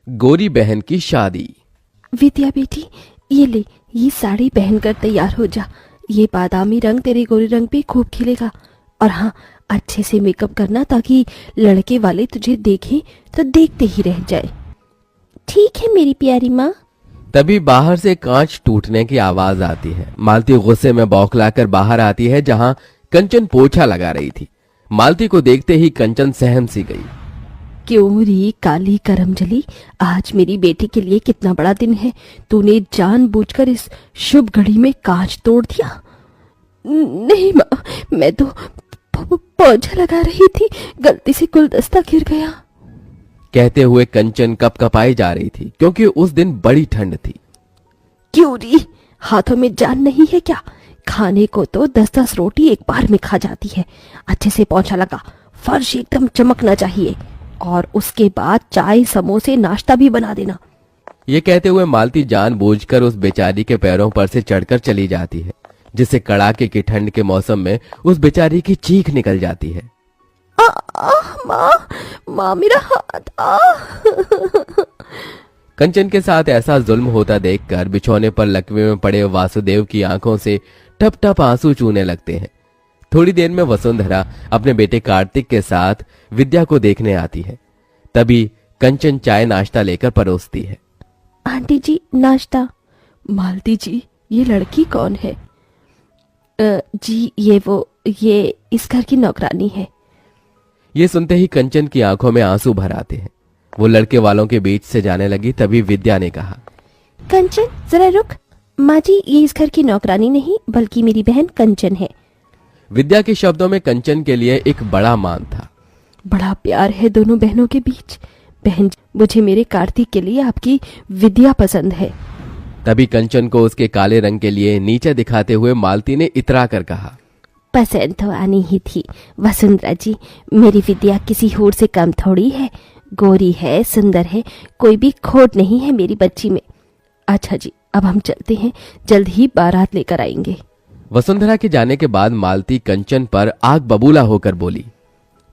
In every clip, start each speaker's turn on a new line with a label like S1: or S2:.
S1: गोरी बहन की शादी।
S2: विद्या बेटी, ये ले, ये साड़ी पहनकर तैयार हो जा। ये बादामी रंग तेरे गोरे रंग पे खूब खिलेगा। और हाँ, अच्छे से मेकअप करना ताकि लड़के वाले तुझे देखें तो देखते ही रह जाए। ठीक है मेरी प्यारी माँ।
S1: तभी बाहर से कांच टूटने की आवाज आती है। मालती गुस्से में बौखलाकर बाहर आती है जहां कंचन पोछा लगा रही थी। मालती को देखते ही कंचन सहम सी गई।
S2: क्यों री काली करमजली, आज मेरी बेटी के लिए कितना बड़ा दिन है। तूने जानबूझकर इस शुभ घड़ी में कांच तोड़ दिया। नहीं माँ, मैं तो पोछा लगा रही थी, गलती से गुलदस्ता गिर गया।
S1: कहते हुए कंचन कपकपाई जा रही थी क्योंकि उस दिन बड़ी ठंड थी।
S2: क्यों री, हाथों में जान नहीं है क्या? खाने को तो 10-10 रोटी एक बार में खा जाती है। अच्छे से पोछा लगा, फर्श एकदम चमकना चाहिए। और उसके बाद चाय समोसे नाश्ता भी बना देना।
S1: ये कहते हुए मालती जानबूझकर उस बेचारी के पैरों पर से चढ़कर चली जाती है, जिससे कड़ाके की ठंड के मौसम में उस बेचारी की चीख निकल जाती है।
S2: माँ मेरा हाथ
S1: कंचन के साथ ऐसा जुल्म होता देखकर बिछौने पर लकवे में पड़े वासुदेव की आंखों से टप टप आंसू चूने लगते हैं। थोड़ी देर में वसुंधरा अपने बेटे कार्तिक के साथ विद्या को देखने आती है। तभी कंचन चाय नाश्ता लेकर परोसती है।
S2: आंटी जी नाश्ता। मालती जी, ये लड़की कौन है? जी ये इस घर की नौकरानी है।
S1: ये सुनते ही कंचन की आंखों में आंसू भर आते हैं। वो लड़के वालों के बीच से जाने लगी। तभी विद्या ने कहा,
S2: कंचन जरा रुक। माँ जी, ये इस घर की नौकरानी नहीं बल्कि मेरी बहन कंचन है।
S1: विद्या के शब्दों में कंचन के लिए एक बड़ा मान था।
S2: बड़ा प्यार है दोनों बहनों के बीच। बहन, मुझे मेरे कार्तिक के लिए आपकी विद्या पसंद है।
S1: तभी कंचन को उसके काले रंग के लिए नीचे दिखाते हुए मालती ने इतरा कर कहा,
S2: पसंद तो आनी ही थी वसुंधरा जी। मेरी विद्या किसी होर से कम थोड़ी है। गोरी है, सुंदर है, कोई भी खोट नहीं है मेरी बच्ची में। अच्छा जी, अब हम चलते हैं, जल्द ही बारात लेकर आएंगे।
S1: वसुंधरा के जाने के बाद मालती कंचन पर आग बबूला होकर बोली,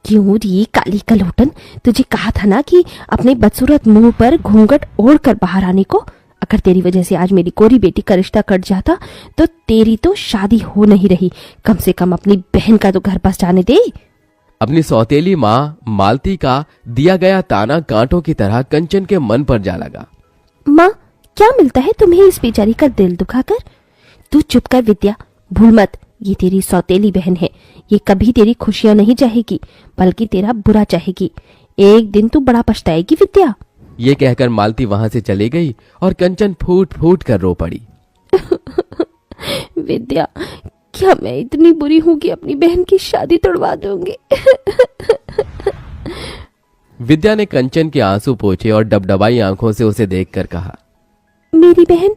S2: क्यों री काली कलोटन, तुझे कहा था ना कि अपने बदसूरत मुंह पर घूंघट ओढ़ कर बाहर आने को। अगर तेरी वजह से आज मेरी कोरी बेटी का रिश्ता कट जाता तो तेरी तो शादी हो नहीं रही। कम से कम अपनी बहन का तो घर पास जाने दे।
S1: अपनी सौतेली माँ मालती का दिया गया ताना कांटों की तरह कंचन के मन पर जा लगा।
S2: माँ, क्या मिलता है तुम्हें इस बेचारी का दिल दुखाकर? तू चुप कर विद्या, भूल मत, ये तेरी सौतेली बहन है। ये कभी तेरी खुशियां नहीं चाहेगी बल्कि तेरा बुरा चाहेगी। एक दिन तू बड़ा पछताएगी विद्या।
S1: ये कहकर मालती वहां से चली गई और कंचन फूट फूट कर रो पड़ी।
S2: विद्या, क्या मैं इतनी बुरी हूं कि अपनी बहन की शादी तोड़वा दूंगी?
S1: विद्या ने कंचन के आंसू पोंछे और डबडबाई आंखों से उसे देखकर कहा,
S2: मेरी बहन,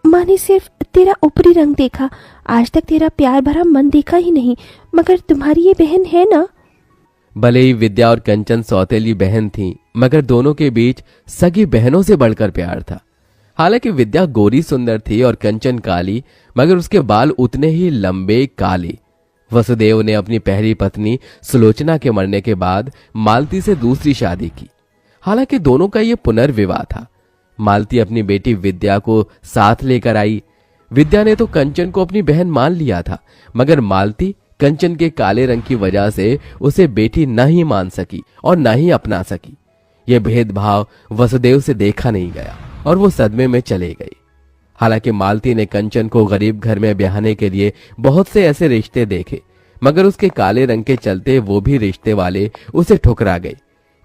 S2: माँ ने सिर्फ तेरा ऊपरी रंग देखा, आज तक तेरा प्यार भरा मन देखा ही नहीं। मगर तुम्हारी ये बहन है ना?
S1: भले ही विद्या और कंचन सौतेली बहन थीं, मगर दोनों के बीच सगी बहनों से बढ़कर प्यार था। हालांकि विद्या गोरी सुंदर थी और कंचन काली, मगर उसके बाल उतने ही लंबे काले। वसुदेव ने अपनी पहली पत्नी सुलोचना के मरने के बाद मालती से दूसरी शादी की। हालांकि दोनों का ये पुनर्विवाह था। मालती अपनी बेटी विद्या को साथ लेकर आई। विद्या ने तो कंचन को अपनी बहन मान लिया था, मगर मालती कंचन के काले रंग की वजह से उसे बेटी न ही मान सकी और न ही अपना सकी। यह भेदभाव वसुदेव से देखा नहीं गया और वो सदमे में चले गई। हालांकि मालती ने कंचन को गरीब घर में ब्याहने के लिए बहुत से ऐसे रिश्ते देखे, मगर उसके काले रंग के चलते वो भी रिश्ते वाले उसे ठुकरा गए।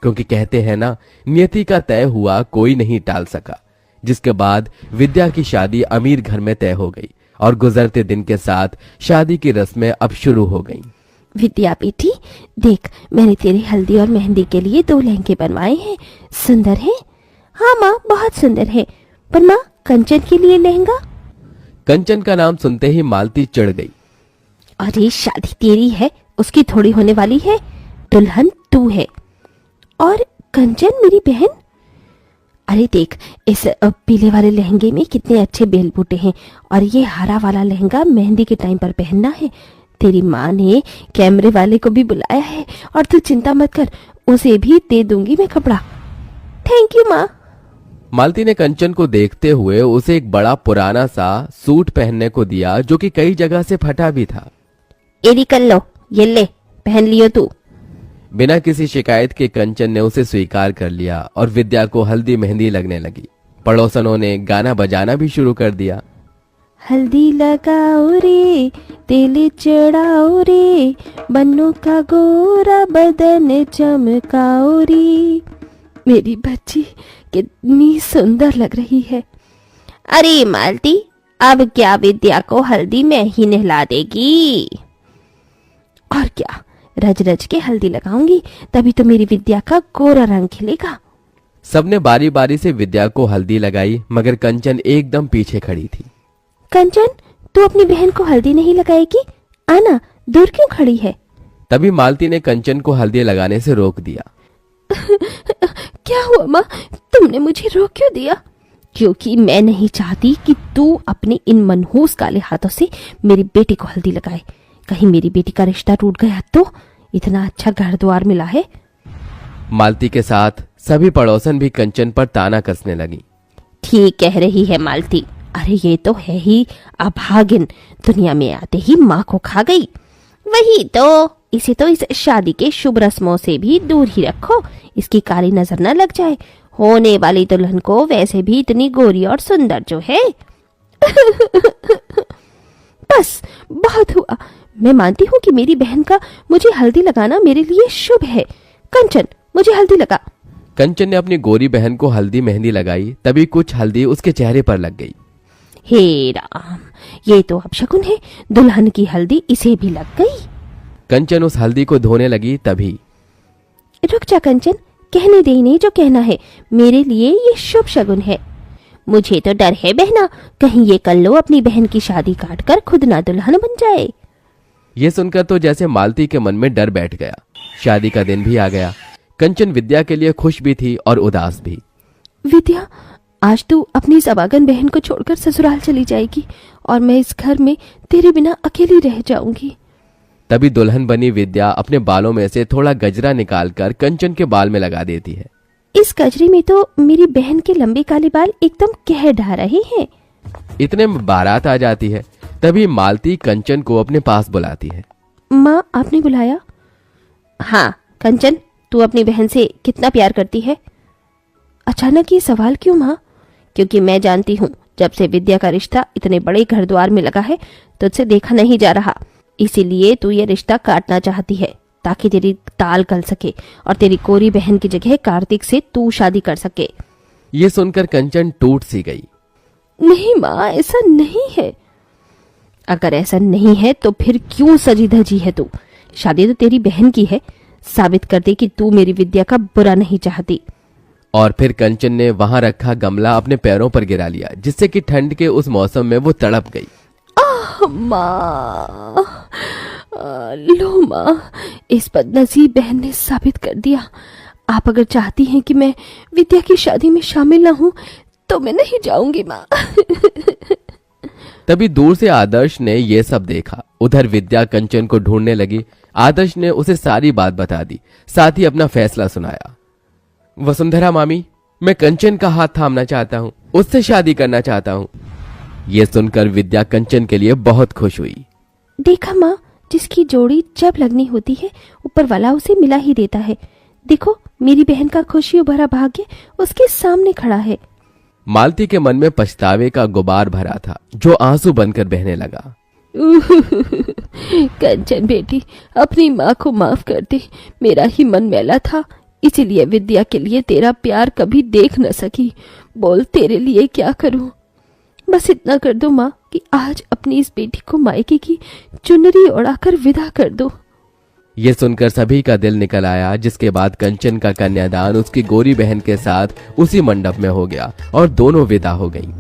S1: क्योंकि कहते हैं ना, नियति का तय हुआ कोई नहीं टाल सका। जिसके बाद विद्या की शादी अमीर घर में तय हो गई और गुजरते दिन के साथ शादी की रस्में अब शुरू हो गईं।
S2: विद्या बेटी, देख, मैंने तेरे हल्दी और मेहंदी के लिए 2 लहंगे बनवाए हैं। सुंदर है? हाँ माँ, बहुत सुंदर है। पर माँ, कंचन के लिए लहंगा?
S1: कंचन का नाम सुनते ही मालती चिढ़ गई।
S2: अरे शादी तेरी है, उसकी थोड़ी होने वाली है। दुल्हन तू है और कंचन मेरी बहन। अरे देख, इस पीले वाले लहंगे में कितने अच्छे बेल बूटे हैं और ये हरा वाला लहंगा मेहंदी के टाइम पर पहनना है। तेरी माँ ने कैमरे वाले को भी बुलाया है और तू चिंता मत कर, उसे भी दे दूंगी मैं कपड़ा। थैंक यू माँ।
S1: मालती ने कंचन को देखते हुए उसे एक बड़ा पुराना सा सूट पहनने को दिया जो कि कई जगह से फटा भी था।
S2: एडी कर लो, ये ले पहन लियो तू।
S1: बिना किसी शिकायत के कंचन ने उसे स्वीकार कर लिया और विद्या को हल्दी मेहंदी लगने लगी। पड़ोसनों ने गाना बजाना भी शुरू कर दिया।
S2: हल्दी लगाओ रे, तेल चढ़ाओ रे, बन्नों का गोरा बदन चमकाओ रे। मेरी बच्ची कितनी सुंदर लग रही है। अरे मालती, अब क्या विद्या को हल्दी में ही नहला देगी? और क्या, रज रज के हल्दी लगाऊंगी, तभी तो मेरी विद्या का गोरा रंग खिलेगा।
S1: सबने बारी बारी से विद्या को हल्दी लगाई, मगर कंचन एकदम पीछे खड़ी थी।
S2: कंचन, तू अपनी बहन को हल्दी नहीं लगाएगी? आना, दूर क्यों खड़ी है?
S1: तभी मालती ने कंचन को हल्दी लगाने से रोक दिया।
S2: क्या हुआ माँ, तुमने मुझे रोक क्यों दिया? क्योंकि मैं नहीं चाहती कि तू अपने इन मनहूस काले हाथों से मेरी बेटी को हल्दी लगाए। कहीं मेरी बेटी का रिश्ता टूट गया तो? इतना अच्छा घर द्वार मिला है।
S1: मालती के साथ सभी पड़ोसन भी कंचन पर ताना कसने लगी।
S2: ठीक कह रही है मालती, अरे ये तो है ही अभागिन, दुनिया में आते ही माँ को खा गई। वही तो, इसे तो इस शादी के शुभ रस्मों से भी दूर ही रखो, इसकी काली नजर न लग जाए। होने वाली दुल्हन को वैसे भी इतनी गोरी और सुंदर जो है। बस बहुत हुआ, मैं मानती हूँ कि मेरी बहन का मुझे हल्दी लगाना मेरे लिए शुभ है। कंचन, मुझे हल्दी लगा।
S1: कंचन ने अपनी गोरी बहन को हल्दी मेहंदी लगाई, तभी कुछ हल्दी उसके चेहरे पर लग गई।
S2: हे राम, ये तो अपशकुन है, दुल्हन की हल्दी इसे भी लग गई।
S1: कंचन उस हल्दी को धोने लगी, तभी
S2: रुक जा कंचन, कहने दे इन्हें जो कहना है, मेरे लिए ये शुभ शगुन है। मुझे तो डर है बहना, कहीं ये कल लो अपनी बहन की शादी काट कर खुद ना दुल्हन बन जाए।
S1: ये सुनकर तो जैसे मालती के मन में डर बैठ गया। शादी का दिन भी आ गया। कंचन विद्या के लिए खुश भी थी और उदास भी।
S2: विद्या, आज तू अपनी इस अभागन बहन को छोड़कर ससुराल चली जाएगी और मैं इस घर में तेरे बिना अकेली रह जाऊंगी।
S1: तभी दुल्हन बनी विद्या अपने बालों में से थोड़ा गजरा निकालकर कंचन के बाल में लगा देती है।
S2: इस गजरे में तो मेरी बहन के लंबे काले बाल एकदम कह ढा रहे हैं।
S1: इतने में बारात आ जाती है। तभी मालती कंचन को अपने पास बुलाती है।
S2: माँ, आपने बुलाया? हाँ कंचन, तू अपनी बहन से कितना प्यार करती है? अचानक ये सवाल क्यों माँ? क्योंकि मैं जानती हूँ जब से विद्या का रिश्ता इतने बड़े घर द्वार में लगा है तुझसे देखा नहीं जा रहा, इसीलिए तू ये रिश्ता काटना चाहती है ताकि तेरी ताल गल सके और तेरी कोरी बहन की जगह कार्तिक से तू शादी कर सके।
S1: ये सुनकर कंचन टूट सी गई।
S2: नहीं माँ, ऐसा नहीं है। अगर ऐसा नहीं है तो फिर क्यों सजी धजी है तू? शादी तो तेरी बहन की है, साबित कर दे कि तू मेरी विद्या का बुरा नहीं चाहती।
S1: और फिर कंचन ने वहां रखा गमला अपने पैरों पर गिरा लिया, जिससे कि ठंड के उस मौसम में वो तड़प गई।
S2: माँ, लो माँ, इस बदनसीब बहन ने साबित कर दिया। आप अगर चाहती हैं कि मैं विद्या की शादी में शामिल ना हूं तो मैं नहीं जाऊंगी माँ।
S1: तभी दूर से आदर्श ने ये सब देखा। उधर विद्या कंचन को ढूंढने लगी। आदर्श ने उसे सारी बात बता दी, साथ ही अपना फैसला सुनाया। वसुंधरा मामी, मैं कंचन का हाथ थामना चाहता हूँ, उससे शादी करना चाहता हूँ। ये सुनकर विद्या कंचन के लिए बहुत खुश हुई।
S2: देखा माँ, जिसकी जोड़ी जब लगनी होती है ऊपर वाला उसे मिला ही देता है। देखो, मेरी बहन का खुशियों भरा भाग्य उसके सामने खड़ा है।
S1: मालती के मन में पछतावे का गुबार भरा था, जो आंसू बनकर बहने लगा।
S2: कंचन बेटी, अपनी माँ को माफ कर दे, मेरा ही मन मैला था, इसीलिए विद्या के लिए तेरा प्यार कभी देख न सकी। बोल, तेरे लिए क्या करूं? बस इतना कर दो माँ कि आज अपनी इस बेटी को मायके की चुनरी ओढ़ाकर विदा कर दो।
S1: ये सुनकर सभी का दिल निकल आया, जिसके बाद कंचन का कन्यादान उसकी गोरी बहन के साथ उसी मंडप में हो गया और दोनों विदा हो गईं।